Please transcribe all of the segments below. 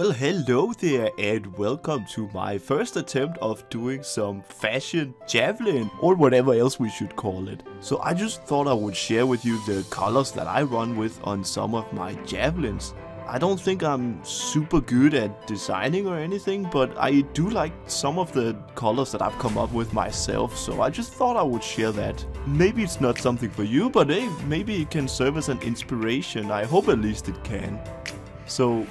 Well, hello there and welcome to my first attempt of doing some fashion Javelin or whatever else we should call it. So I just thought I would share with you the colors that I run with on some of my Javelins. I don't think I'm super good at designing or anything, but I do like some of the colors that I've come up with myself, so I just thought I would share that. Maybe it's not something for you, but hey, maybe it can serve as an inspiration. I hope at least it can. So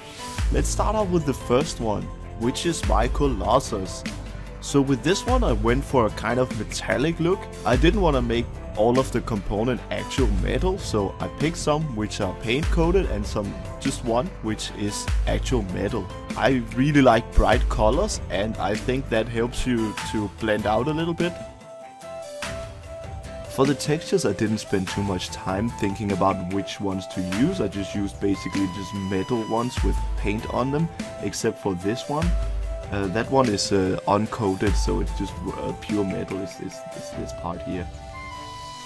let's start out with the first one, which is my Colossus. So with this one I went for a kind of metallic look. I didn't want to make all of the component actual metal, so I picked some which are paint coated and just one which is actual metal. I really like bright colors and I think that helps you to blend out a little bit. For the textures I didn't spend too much time thinking about which ones to use. I just used basically just metal ones with paint on them, except for this one. That one is uncoated, so it's just pure metal is this part here.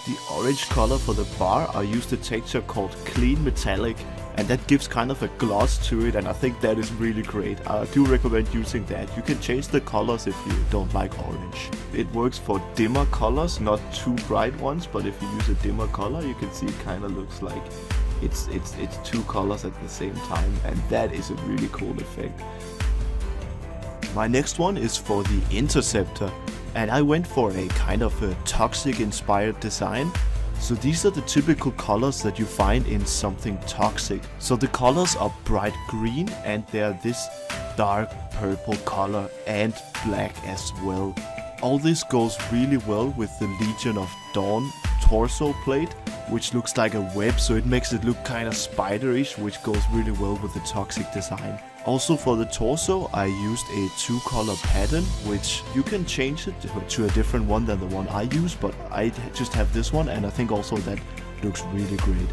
The orange color for the bar, I used a texture called Clean Metallic, and that gives kind of a gloss to it, and I think that is really great. I do recommend using that. You can change the colors if you don't like orange. It works for dimmer colors, not too bright ones, but if you use a dimmer color, you can see it kind of looks like it's two colors at the same time, and that is a really cool effect. My next one is for the Interceptor, and I went for a kind of a toxic inspired design. So these are the typical colors that you find in something toxic. So the colors are bright green and they're this dark purple color and black as well. All this goes really well with the Legion of Dawn torso plate, which looks like a web, so it makes it look kind of spiderish, which goes really well with the toxic design. Also for the torso I used a 2-color pattern, which you can change it to a different one than the one I use, but I just have this one and I think also that looks really great.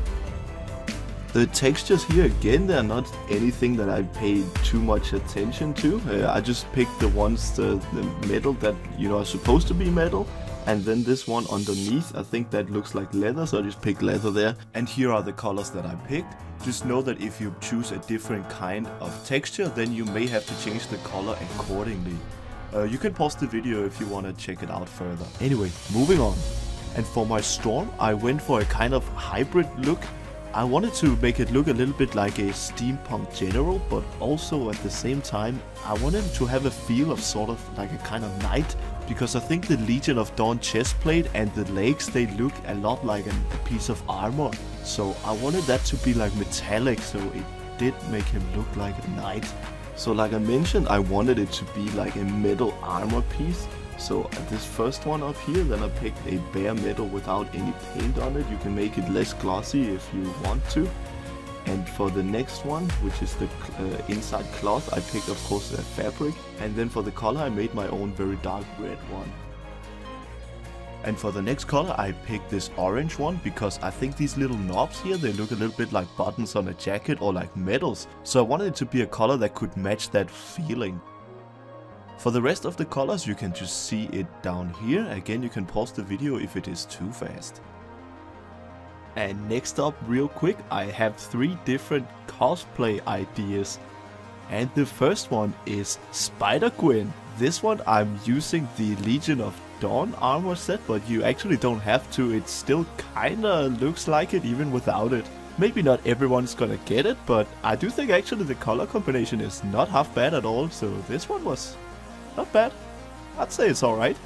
The textures here again, they're not anything that I paid too much attention to. I just picked the ones, the metal that are supposed to be metal. And then this one underneath, I think that looks like leather, so I just picked leather there. And here are the colors that I picked. Just know that if you choose a different kind of texture, then you may have to change the color accordingly. You can pause the video if you want to check it out further. Anyway, moving on. And for my Storm, I went for a kind of hybrid look. I wanted to make it look a little bit like a steampunk general, but also at the same time, I wanted to have a feel of sort of like a kind of knight, because I think the Legion of Dawn chest plate and the legs, they look a lot like a piece of armor. So I wanted that to be like metallic, so it did make him look like a knight. So like I mentioned, I wanted it to be like a metal armor piece. So this first one up here, then I picked a bare metal without any paint on it. You can make it less glossy if you want to. And for the next one, which is the inside cloth, I picked of course a fabric. And then for the color I made my own very dark red one. And for the next color I picked this orange one, because I think these little knobs here, they look a little bit like buttons on a jacket or like medals. So I wanted it to be a color that could match that feeling. For the rest of the colors you can just see it down here. Again, you can pause the video if it is too fast. And next up, real quick, I have 3 different cosplay ideas. And the first one is Spider-Gwen. This one I'm using the Legion of Dawn armor set, but you actually don't have to. It still kinda looks like it even without it. Maybe not everyone's gonna get it, but I do think actually the color combination is not half bad at all, so this one was not bad. I'd say it's alright.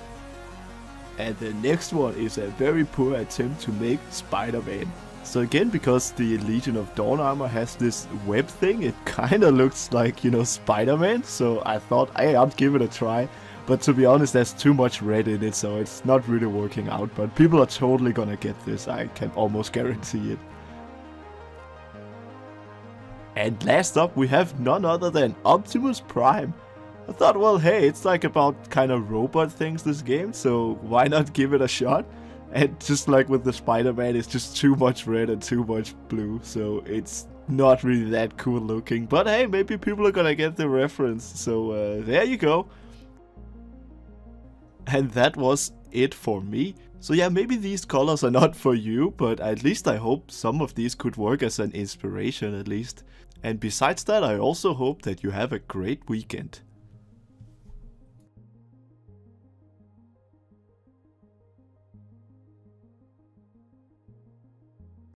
And the next one is a very poor attempt to make Spider-Man. So again, because the Legion of Dawn armor has this web thing, it kinda looks like, Spider-Man. So I thought, hey, I'll give it a try. But to be honest, there's too much red in it, so it's not really working out. But people are totally gonna get this, I can almost guarantee it. And last up, we have none other than Optimus Prime. I thought, well, hey, it's like about kind of robot things, this game, so why not give it a shot? And just like with the Spider-Man, it's just too much red and too much blue, so it's not really that cool looking. But hey, maybe people are gonna get the reference, so there you go. And that was it for me. So yeah, maybe these colors are not for you, but at least I hope some of these could work as an inspiration at least. And besides that, I also hope that you have a great weekend.